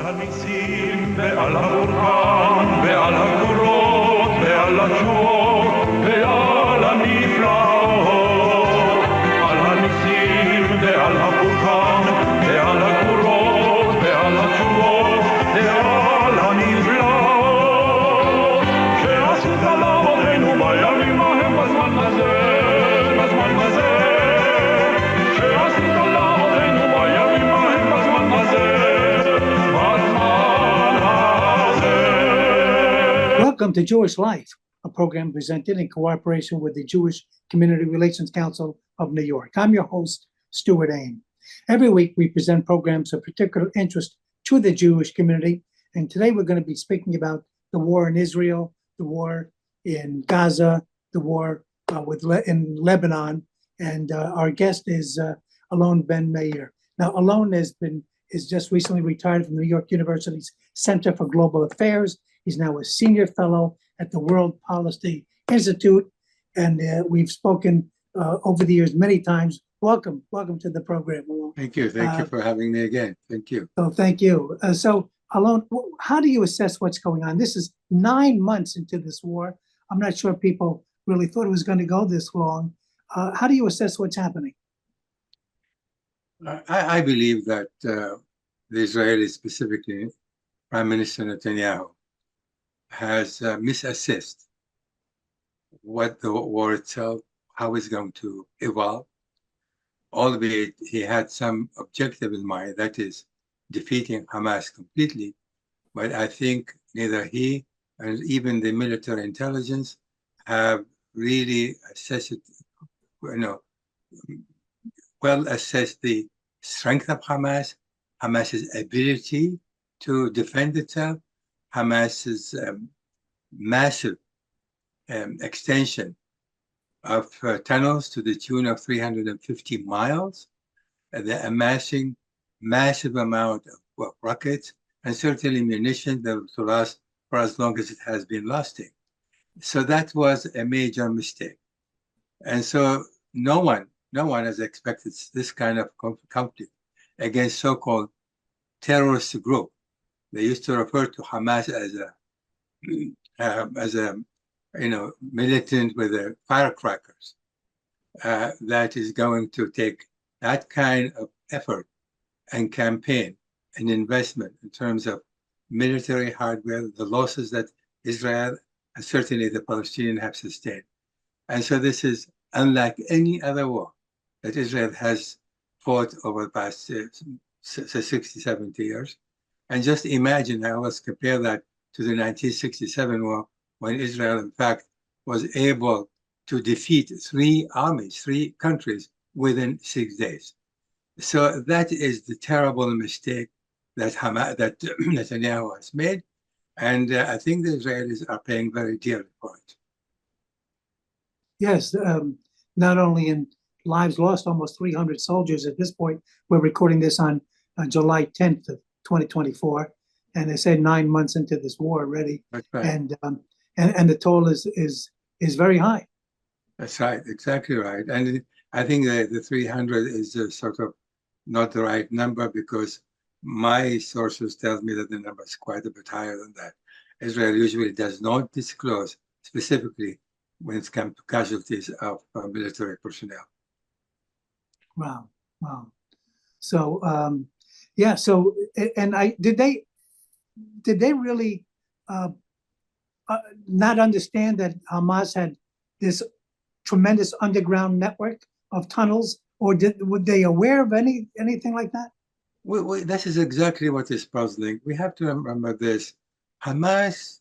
הניסים ועל הברכן ועל הגבורות ועל התשועות ועל הנפלאות, על הניסים ועל הברכן ועל הגבורות ועל התשועות ועל הנפלאות שעשית לאבותינו בימים ההם בזמן הזה, בזמן הזה שעשית לאבותינו בימים ההם בזמן הזה. Welcome to Jewish Life, a program presented in cooperation with the Jewish Community Relations Council of New York. I'm your host, Stewart Ain. Every week we present programs of particular interest to the Jewish community, and today we're going to be speaking about the war in Israel, the war in Gaza, the war in Lebanon, and our guest is Alon Ben-Meir. Now, Alon is just recently retired from New York University's Center for Global Affairs. He's now a senior fellow at the World Policy Institute, and we've spoken over the years many times. Welcome to the program, Alon. Thank you for having me again. Thank you. So thank you. So Alon, how do you assess what's going on? This is 9 months into this war. I'm not sure people really thought it was going to go this long. How do you assess what's happening? I believe that the Israelis, specifically Prime Minister Netanyahu, has misassessed what the war itself, how it's going to evolve, albeit he had some objective in mind, that is defeating Hamas completely. But I think neither he and even the military intelligence have really assessed, well assessed the strength of Hamas, Hamas's ability to defend itself, Hamas's massive extension of tunnels to the tune of 350 miles, they're amassing massive amount of rockets and certainly munitions that will last for as long as it has been lasting. So that was a major mistake. And so no one has expected this kind of conflict against so-called terrorist group. They used to refer to Hamas as a militant with firecrackers that is going to take that kind of effort and campaign and investment in terms of military hardware, the losses that Israel and certainly the Palestinians have sustained. And so this is unlike any other war that Israel has fought over the past 60, 70 years. And just imagine, now let's compare that to the 1967 war, when Israel, in fact, was able to defeat three countries within 6 days. So that is the terrible mistake that Netanyahu has made. And I think the Israelis are paying very dearly for it. Yes, not only in lives lost, almost 300 soldiers at this point. We're recording this on July 10th of 2024, and they said 9 months into this war already. That's right. And the toll is very high. That's right, exactly right. And I think that the 300 is sort of not the right number, because my sources tell me that the number is quite a bit higher than that. Israel usually does not disclose specifically when it comes to casualties of military personnel. Wow. So yeah. So and did they really not understand that Hamas had this tremendous underground network of tunnels, or were they aware of anything like that? This is exactly what is puzzling. We have to remember this. Hamas,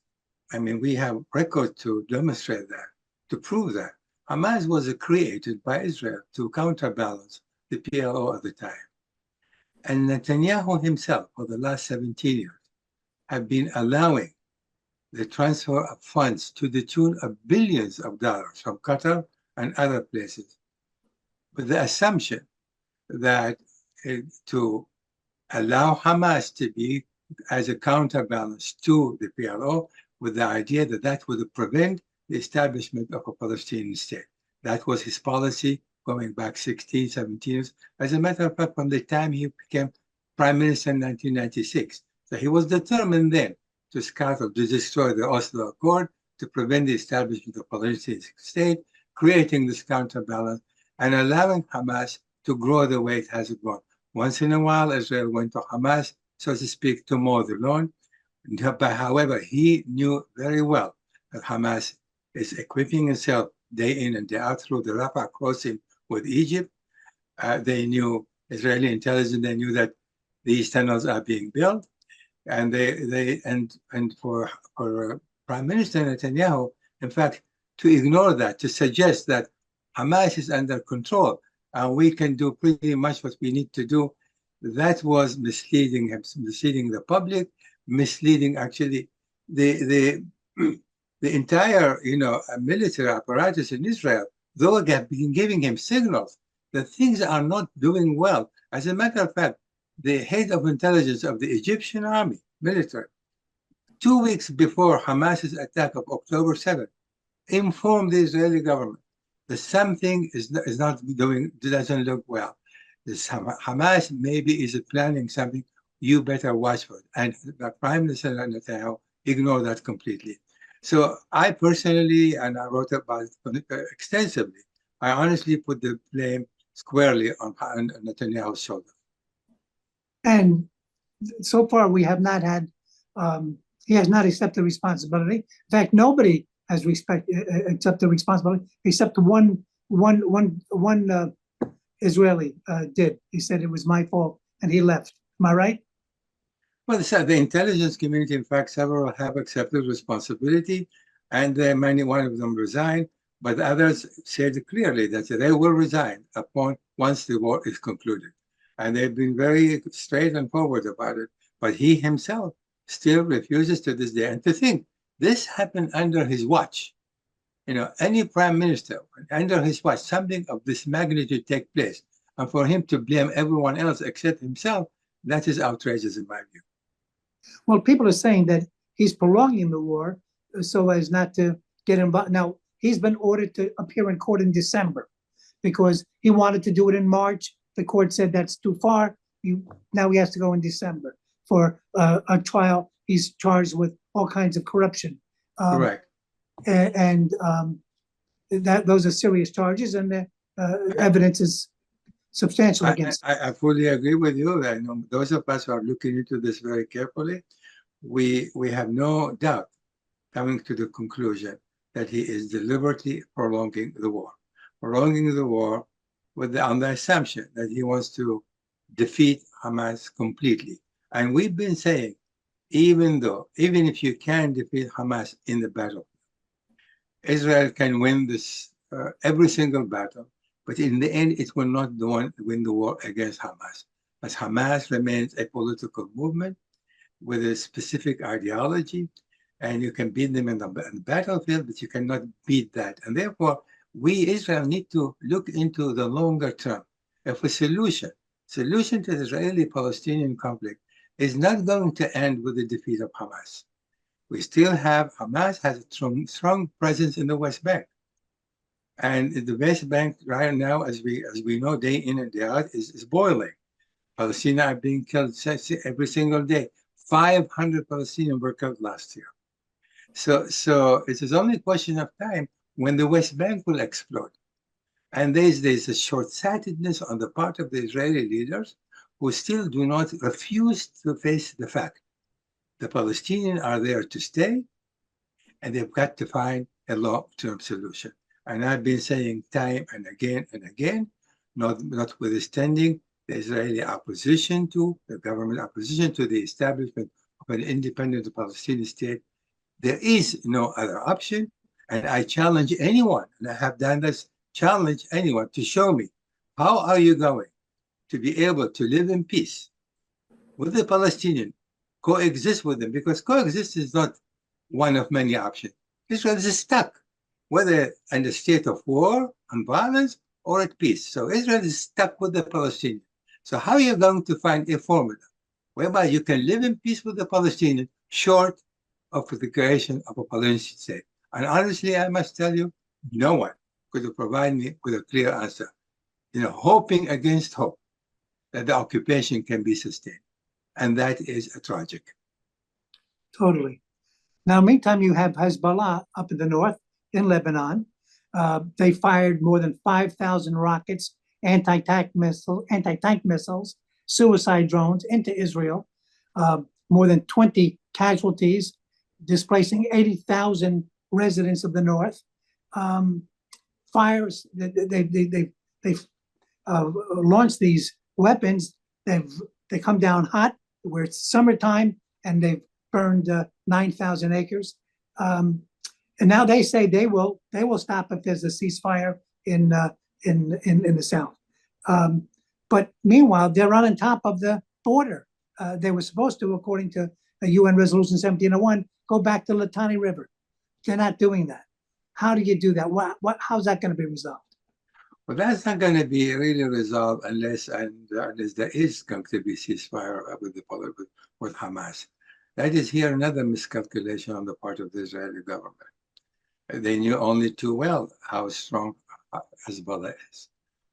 we have records to demonstrate that, to prove that. Hamas was created by Israel to counterbalance the PLO at the time. And Netanyahu himself, for the last 17 years, have been allowing the transfer of funds to the tune of billions of dollars from Qatar and other places, with the assumption that to allow Hamas to be as a counterbalance to the PLO, with the idea that that would prevent the establishment of a Palestinian state. That was his policy going back 16, 17 years. As a matter of fact, from the time he became prime minister in 1996, So he was determined then to scatter, to destroy the Oslo Accord, to prevent the establishment of a Palestinian state, creating this counterbalance and allowing Hamas to grow the way it has grown. Once in a while, Israel went to Hamas, so to speak, to mow the lawn. But however, he knew very well that Hamas is equipping itself day in and day out through the Rafah crossing with Egypt. They knew, Israeli intelligence, they knew that these tunnels are being built. And for Prime Minister Netanyahu, in fact, to ignore that, to suggest that Hamas is under control and we can do pretty much what we need to do, that was misleading him, misleading the public, misleading actually the entire military apparatus in Israel. Though they have been giving him signals that things are not doing well. As a matter of fact, the head of intelligence of the Egyptian army, military, 2 weeks before Hamas's attack of October 7th, informed the Israeli government that something doesn't look well. Hamas maybe is planning something, you better watch for it. And the Prime Minister Netanyahu ignored that completely. So I personally, and I wrote about it extensively, I honestly put the blame squarely on Netanyahu's shoulder. And so far, we have not had, he has not accepted responsibility. In fact, nobody has accepted responsibility except one Israeli did. He said it was my fault and he left. Am I right? Well, the intelligence community, in fact, several have accepted responsibility, and one of them resigned, but others said clearly that they will resign once the war is concluded. And they've been very straight and forward about it. But he himself still refuses to this day. And to think, this happened under his watch. Any prime minister, under his watch, something of this magnitude take place. And for him to blame everyone else except himself, that is outrageous in my view. Well, people are saying that he's prolonging the war so as not to get involved. Now, he's been ordered to appear in court in December because he wanted to do it in March. The court said that's too far. Now he has to go in December for a trial. He's charged with all kinds of corruption. Correct. And those are serious charges, and the evidence is substantial against him. I fully agree with you. I know those of us who are looking into this very carefully, we have no doubt coming to the conclusion that he is deliberately prolonging the war. Prolonging the war on the assumption that he wants to defeat Hamas completely. And we've been saying, even if you can defeat Hamas in the battle, Israel can win this every single battle, but in the end, it will not win the war against Hamas, as Hamas remains a political movement with a specific ideology, and you can beat them in the battlefield, but you cannot beat that. And therefore, we, Israel, need to look into the longer term. If a solution to the Israeli-Palestinian conflict is not going to end with the defeat of Hamas. We still have, Hamas has a strong presence in the West Bank. And the West Bank right now, as we know, day in and day out, is boiling. Palestinians are being killed every single day. 500 Palestinians were killed last year. So it is only a question of time when the West Bank will explode. And there's a short-sightedness on the part of the Israeli leaders who still refuse to face the fact the Palestinians are there to stay, and they've got to find a long-term solution. And I've been saying time and again, notwithstanding the Israeli opposition the government opposition to the establishment of an independent Palestinian state, there is no other option. And I challenge anyone, and I have done this, challenge anyone to show me how are you going to be able to live in peace with the Palestinian, coexist with them, because coexist is not one of many options. Israel is stuck, whether in a state of war and violence or at peace. So Israel is stuck with the Palestinians. So how are you going to find a formula whereby you can live in peace with the Palestinians short of the creation of a Palestinian state? And honestly, I must tell you, no one could provide me with a clear answer. Hoping against hope that the occupation can be sustained. And that is tragic. Totally. Now, meantime, you have Hezbollah up in the north in Lebanon. They fired more than 5,000 rockets, anti-tank missiles, suicide drones into Israel. More than 20 casualties, displacing 80,000 residents of the north. Fires. They've launched these weapons. They come down hot where it's summertime, and they've burned 9,000 acres. And now they say they will stop if there's a ceasefire in the south. But meanwhile, they're on top of the border. They were supposed to, according to UN Resolution 1701, go back to the Litani River. They're not doing that. How do you do that? How's that going to be resolved? Well, that's not going to be really resolved unless there is going to be ceasefire with Hamas. That is here another miscalculation on the part of the Israeli government. They knew only too well how strong Hezbollah is,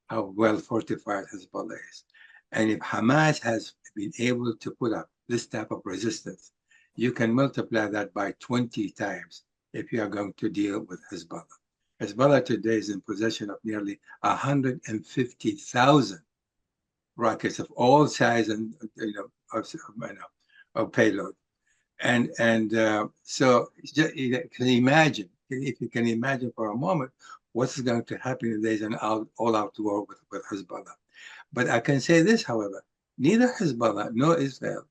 how well fortified Hezbollah is. And if Hamas has been able to put up this type of resistance, you can multiply that by 20 times if you are going to deal with Hezbollah. Hezbollah today is in possession of nearly 150,000 rockets of all size and of payload. And so you can imagine, if you can imagine for a moment, what's going to happen if there's an all-out war with Hezbollah. But I can say this, however, neither Hezbollah nor Israel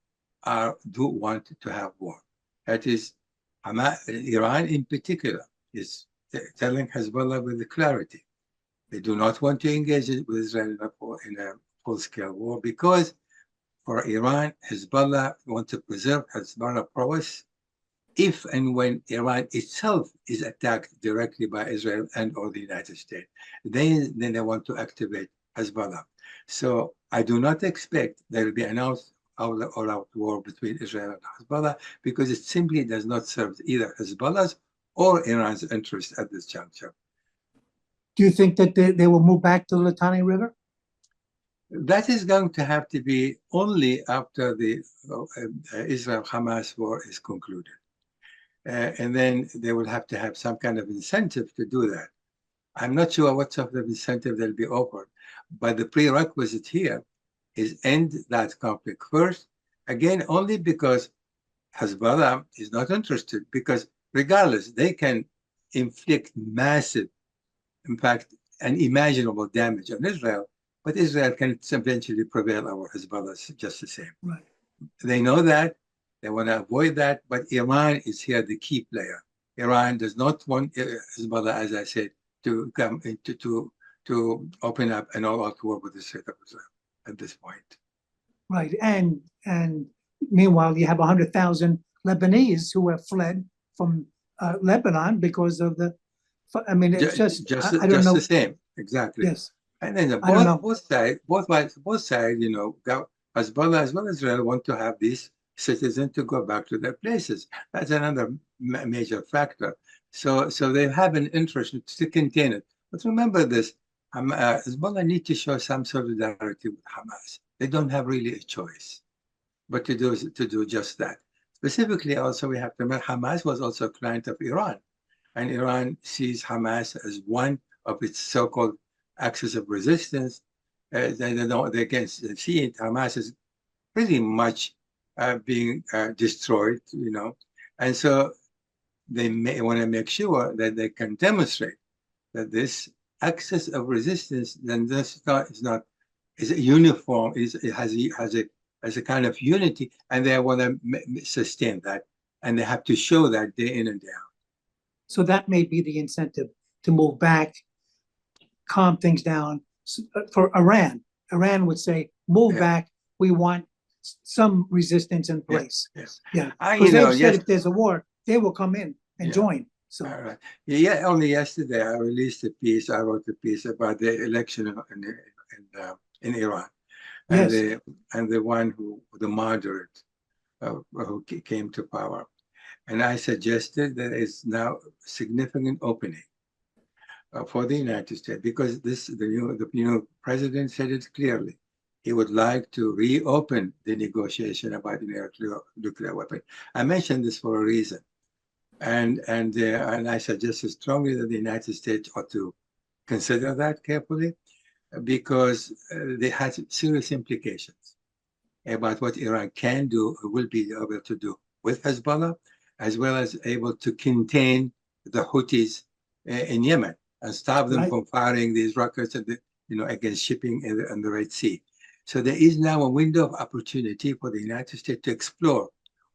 do want to have war. That is, Iran in particular is telling Hezbollah with clarity. They do not want to engage with Israel in a full-scale war because for Iran, Hezbollah wants to preserve Hezbollah prowess if and when Iran itself is attacked directly by Israel and or the United States. Then they want to activate Hezbollah. So I do not expect there will be an all-out war between Israel and Hezbollah because it simply does not serve either Hezbollah's or Iran's interest at this juncture. Do you think that they will move back to the Litani River? That is going to have to be only after the Israel-Hamas war is concluded. And then they will have to have some kind of incentive to do that. I'm not sure what sort of incentive they'll be offered, but the prerequisite here is end that conflict first, again, only because Hezbollah is not interested, because regardless, they can inflict massive, in fact, unimaginable damage on Israel, but Israel can eventually prevail over Hezbollah just the same. Right. They know that. They want to avoid that, but Iran is here the key player. Iran does not want Hezbollah, as I said, to come to open up an all-out war with the state of Israel at this point. Right, and meanwhile, you have 100,000 Lebanese who have fled from Lebanon because of the. I mean, it's I don't know. The same, exactly. Yes. And then both sides, you know, Hezbollah as well as Israel want to have these citizens to go back to their places. That's another major factor. So they have an interest to contain it. But remember this, Hezbollah need to show some solidarity with Hamas. They don't have really a choice, but to do just that. Specifically, also we have to remember Hamas was also a client of Iran, and Iran sees Hamas as one of its so-called axis of resistance. They can see it. Hamas is pretty much being destroyed, you know, and so they may want to make sure that they can demonstrate that this axis of resistance then is a uniform, has a kind of unity, and they want to sustain that, and they have to show that day in and day out. So that may be the incentive to move back, calm things down. For Iran, Iran would say, move back. We want some resistance in place. Yes. Yeah. Because they've said if there's a war, they will come in and join. So right. Yeah, only yesterday I released a piece. I wrote a piece about the election in Iran, and yes. the moderate who came to power, and I suggested that it's now a significant opening for the United States because the new president said it clearly. he would like to reopen the negotiation about the nuclear weapon. I mentioned this for a reason. And I suggested strongly that the United States ought to consider that carefully, because they had serious implications about what Iran can do or will be able to do with Hezbollah, as well as able to contain the Houthis in Yemen and stop them from firing these rockets at against shipping in the Red Sea. So there is now a window of opportunity for the United States to explore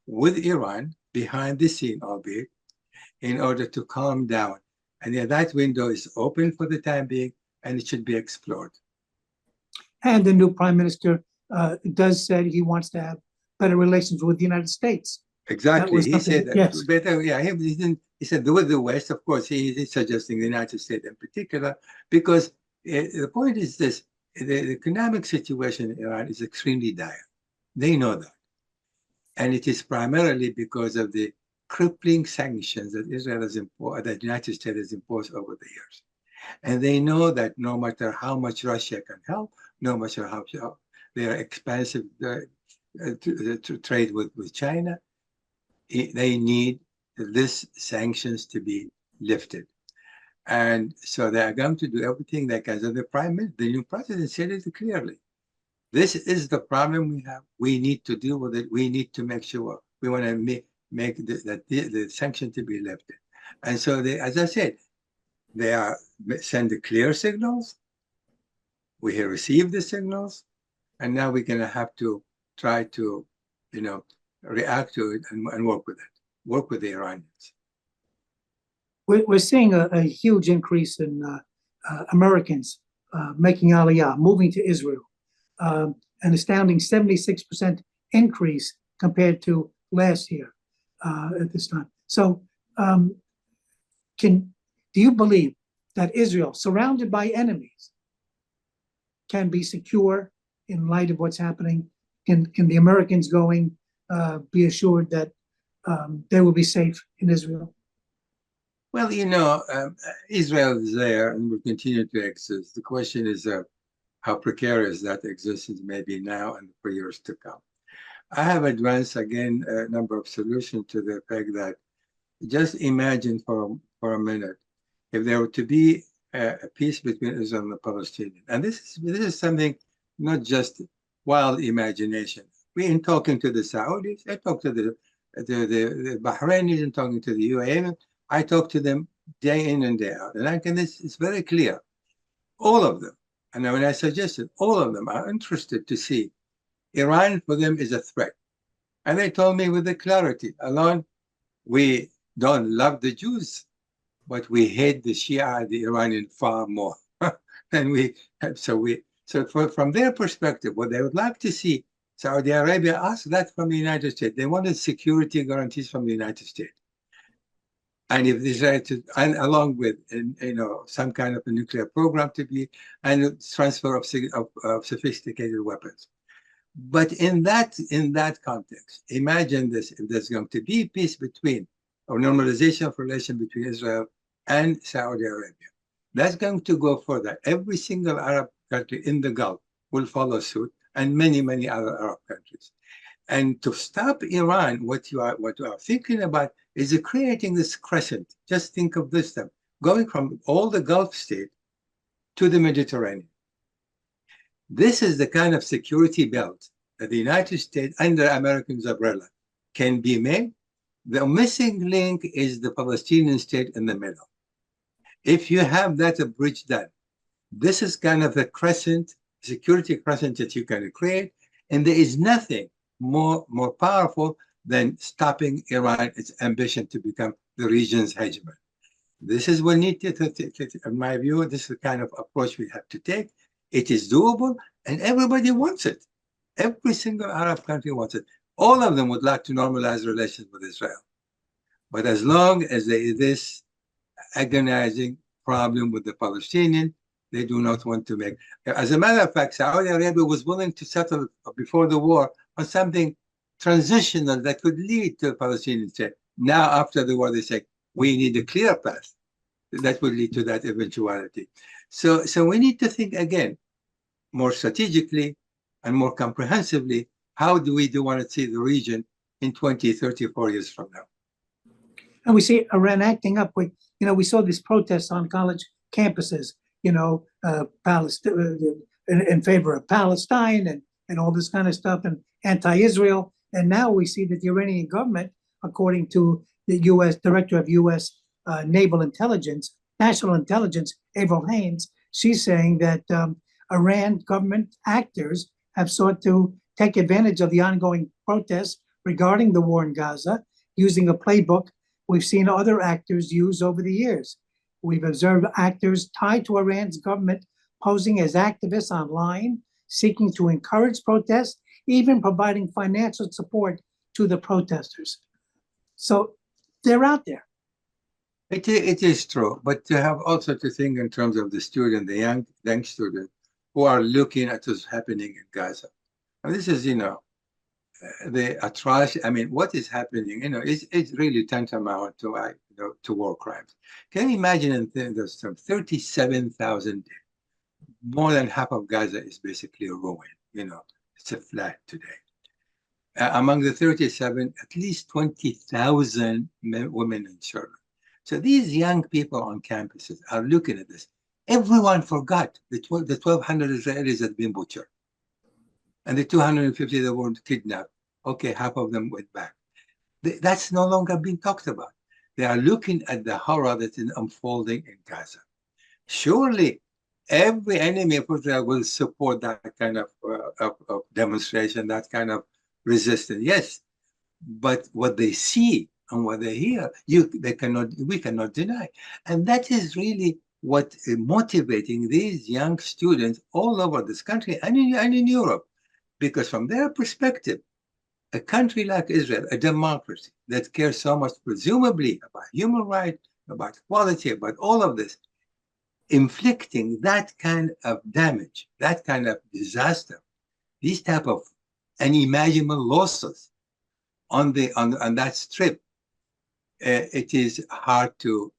with Iran, behind the scene albeit, in order to calm down. And that window is open for the time being, and it should be explored. And the new prime minister does say he wants to have better relations with the United States. Exactly. He said that. Yes. Better, yeah, he said with the West, of course, he's suggesting the United States in particular, because the point is this: the economic situation in Iran is extremely dire. They know that. And it is primarily because of the crippling sanctions that Israel has imposed, that the United States has imposed over the years. And they know that no matter how much Russia can help, no matter how they are expensive to trade with China, they need these sanctions to be lifted. And so they are going to do everything they can. So the new president said it clearly. This is the problem we have. We need to deal with it. We need to make sure. We want to make the sanction to be lifted. And so they, as I said, they are send the clear signals. We have received the signals, and now we're going to have to try to, react to it and work with it. Work with the Iranians. We're seeing a huge increase in Americans making Aliyah, moving to Israel, an astounding 76% increase compared to last year at this time. So do you believe that Israel, surrounded by enemies, can be secure in light of what's happening? Can the Americans going be assured that they will be safe in Israel? Well, Israel is there and will continue to exist. The question is how precarious that existence may be now and for years to come. I have advanced, again, a number of solutions to the fact that just imagine for a minute if there were to be a peace between Israel and the Palestinians. And this is something not just wild imagination. In talking to the Saudis, I talk to the Bahrainis and talking to the UAE. I talk to them day in and day out. And this is very clear. All of them, and when I suggested, all of them are interested to see Iran for them is a threat. And they told me with the clarity, Alon, we don't love the Jews, but we hate the Shia, the Iranian, far more than we have. So from their perspective, what they would like to see, Saudi Arabia asked that from the United States. They wanted security guarantees from the United States. And if Israel, and along with some kind of a nuclear program to be, and transfer of sophisticated weapons. But in that context, imagine this: if there's going to be peace between, or normalization of relation between Israel and Saudi Arabia, that's going to go further. Every single Arab country in the Gulf will follow suit, and many, many other Arab countries. And to stop Iran, what you are thinking about is creating this crescent. Just think of this stuff, going from all the Gulf states to the Mediterranean. This is the kind of security belt that the United States, under Americans' umbrella, can be made. The missing link is the Palestinian state in the middle. If you have that bridge done, this is kind of the crescent, security crescent that you can create, and there is nothing more powerful than stopping Iran, its ambition to become the region's hegemon. This is what need to, in my view, this is the kind of approach we have to take. It is doable, and everybody wants it. Every single Arab country wants it. All of them would like to normalize relations with Israel. But as long as there is this agonizing problem with the Palestinians, they do not want to make. As a matter of fact, Saudi Arabia was willing to settle before the war on something transitional that could lead to a Palestinian state. Now, after the war, they say, we need a clear path that would lead to that eventuality. So we need to think again, more strategically, and more comprehensively, how do we want to see the region in 20, 30, 40 years from now? And we see Iran acting up. We saw these protests on college campuses, in favor of Palestine and all this kind of stuff, and anti-Israel. And now we see that the Iranian government, according to the U.S. Director of U.S. National Intelligence, Avril Haines, she's saying that Iran government actors have sought to take advantage of the ongoing protests regarding the war in Gaza, using a playbook we've seen other actors use over the years. We've observed actors tied to Iran's government posing as activists online, seeking to encourage protests, even providing financial support to the protesters. So they're out there. It is true, but you have also to think in terms of the student, the young student, who are looking at what's happening in Gaza. And this is, the atrocity. I mean, what is happening? It's really tantamount to to war crimes. Can you imagine? There's some 37,000. More than half of Gaza is basically ruined. It's a flat today. Among the 37, at least 20,000 women and children. So these young people on campuses are looking at this. Everyone forgot the 1,200 Israelis had been butchered. And the 250 that were kidnapped. Okay, half of them went back. That's no longer being talked about. They are looking at the horror that is unfolding in Gaza. Surely, every enemy of Israel will support that kind of demonstration, that kind of resistance. Yes, but what they see and what they hear, we cannot deny. And that is really what is motivating these young students all over this country and in Europe. Because from their perspective, a country like Israel, a democracy that cares so much, presumably, about human rights, about equality, about all of this, inflicting that kind of damage, that kind of disaster, these type of unimaginable losses on that strip, it is hard to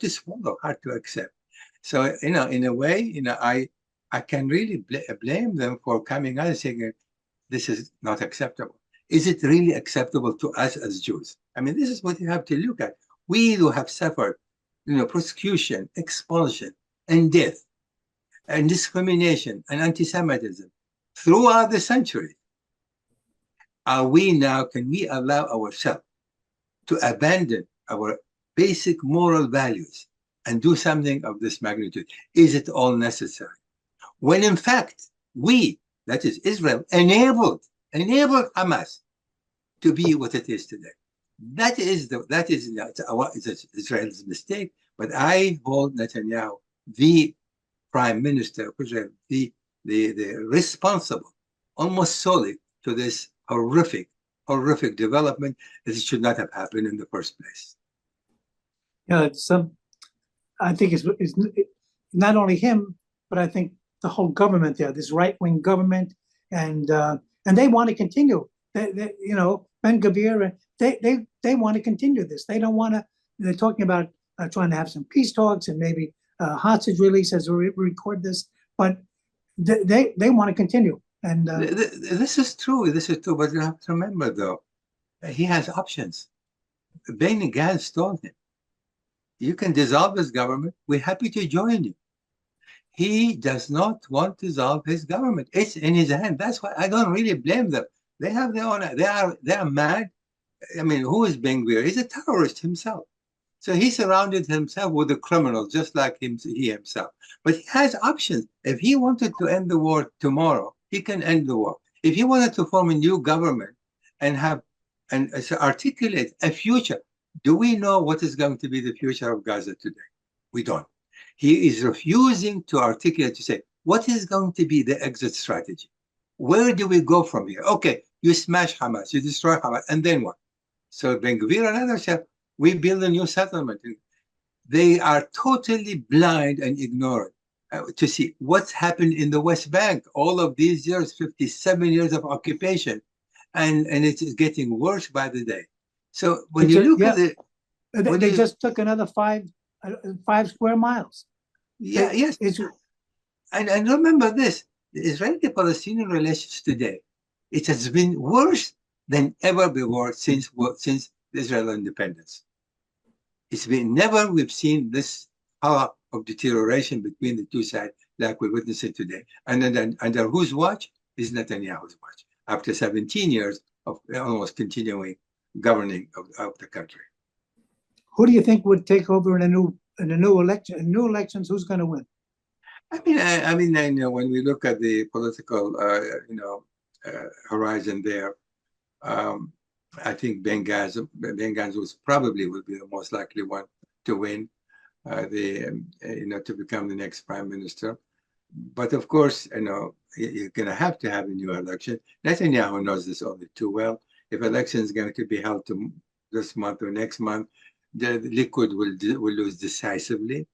swallow, hard to accept. So in a way, I can really blame them for coming out and saying this is not acceptable. Is it really acceptable to us as Jews? I mean, this is what you have to look at. We who have suffered, persecution, expulsion, and death, and discrimination, and anti-Semitism throughout the century. Can we allow ourselves to abandon our basic moral values and do something of this magnitude? Is it all necessary? When in fact, we, that is Israel, enabled Hamas to be what it is today. That is Israel's mistake. But I hold Netanyahu, the prime minister of Israel, the responsible, almost solely, to this horrific development that it should not have happened in the first place. Yeah, I think it's not only him, but I think the whole government there, this right-wing government, and they want to continue. Ben-Gvir, they want to continue this. They don't want to. They're talking about trying to have some peace talks and maybe hostage release as we record this, but they want to continue. And this is true. But you have to remember, though, he has options. Benny Gantz told him, "You can dissolve this government. We're happy to join you." He does not want to dissolve his government. It's in his hand. That's why I don't really blame them. They have their own. They are mad. I mean, who is Ben-Gvir? He's a terrorist himself. So he surrounded himself with the criminals, just like he himself. But he has options. If he wanted to end the war tomorrow, he can end the war. If he wanted to form a new government and articulate a future, do we know what is going to be the future of Gaza today? We don't. He is refusing to articulate, to say, what is going to be the exit strategy? Where do we go from here? Okay, you smash Hamas, you destroy Hamas, and then what? So Ben-Gvir and others say, we build a new settlement. They are totally blind and ignorant to see what's happened in the West Bank. All of these years, 57 years of occupation, and it is getting worse by the day. So when you look at it, they just took another 5 square miles. Yeah, yes. And remember this, the Israeli-Palestinian relations today, it has been worse than ever before since the Israel independence. It's been never we've seen this power of deterioration between the two sides like we're witnessing today. And then under whose watch? Is Netanyahu's watch, after 17 years of almost continuing governing of the country. Who do you think would take over in a new election? In new elections, who's going to win? I mean, you know, when we look at the political, horizon there, I think Ben-Gaz probably will be the most likely one to win, to become the next prime minister. But of course, you know, you're going to have a new election. Netanyahu knows this only too well. If election is going to be held this month or next month, the Likud will lose decisively.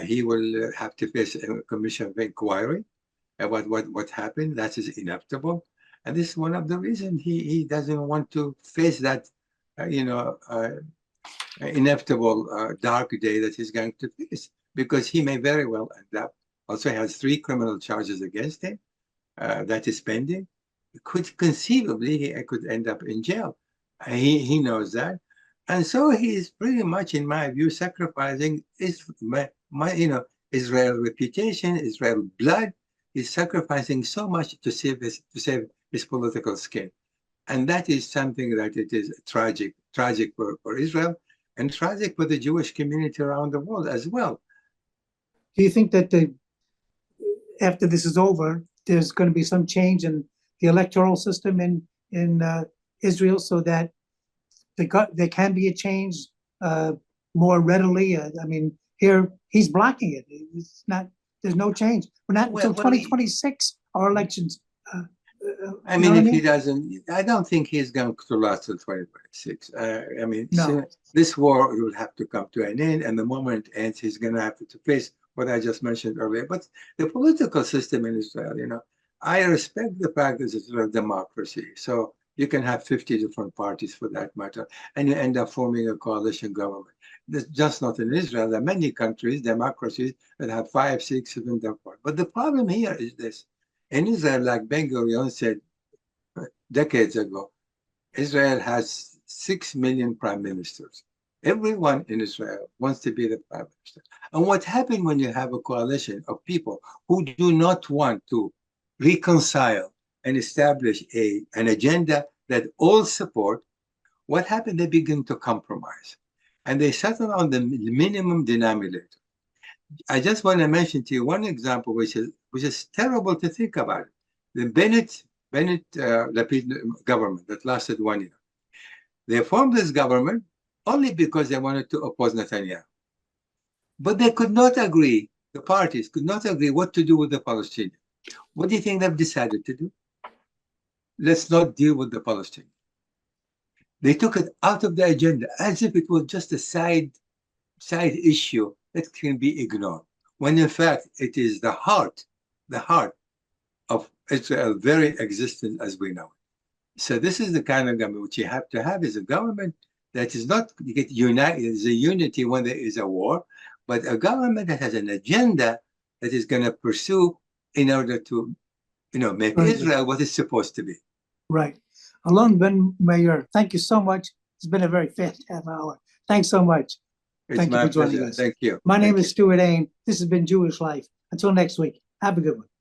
He will have to face a commission of inquiry about what happened. That is inevitable. And this is one of the reasons he doesn't want to face that, inevitable dark day that he's going to face, because he may very well end up, also has 3 criminal charges against him that is pending. He could end up in jail. He knows that. And so he is pretty much, in my view, sacrificing Israel reputation, Israel blood. He's sacrificing so much to save his political skin. And that is something that it is tragic for Israel, and tragic for the Jewish community around the world as well. Do you think that after this is over, there's going to be some change in the electoral system in Israel, so that there can be a change more readily? I mean, here he's blocking it. It's not. There's no change. We're not until 2026. Our elections. I mean, if he doesn't, I don't think he's going to last till 2026. No. This war will have to come to an end, and the moment it ends, he's going to have to face what I just mentioned earlier. But the political system in Israel, I respect the fact that it's a democracy. So you can have 50 different parties for that matter, and you end up forming a coalition government. That's just not in Israel. There are many countries, democracies, that have 5, 6, 7 different parties. But the problem here is this. In Israel, like Ben-Gurion said decades ago, Israel has 6 million prime ministers. Everyone in Israel wants to be the prime minister. And what happens when you have a coalition of people who do not want to reconcile and establish an agenda that all support? What happened? They begin to compromise, and they settle on the minimum denominator. I just want to mention to you one example, which is terrible to think about. The Bennett-Lapid government that lasted 1 year. They formed this government only because they wanted to oppose Netanyahu. But they could not agree, the parties could not agree what to do with the Palestinians. What do you think they've decided to do? Let's not deal with the Palestinians. They took it out of the agenda as if it was just a side issue that can be ignored, when in fact it is the heart of Israel's very existence as we know it. So this is the kind of government which you have to have, is a government that is not united, is a unity when there is a war, but a government that has an agenda that is going to pursue in order to, make Israel what it's supposed to be. Right. Alon Ben-Meir, thank you so much. It's been a very fast half hour. Thanks so much. It's my pleasure. Thank you. My name is Stewart Ain. This has been Jewish Life. Until next week, have a good one.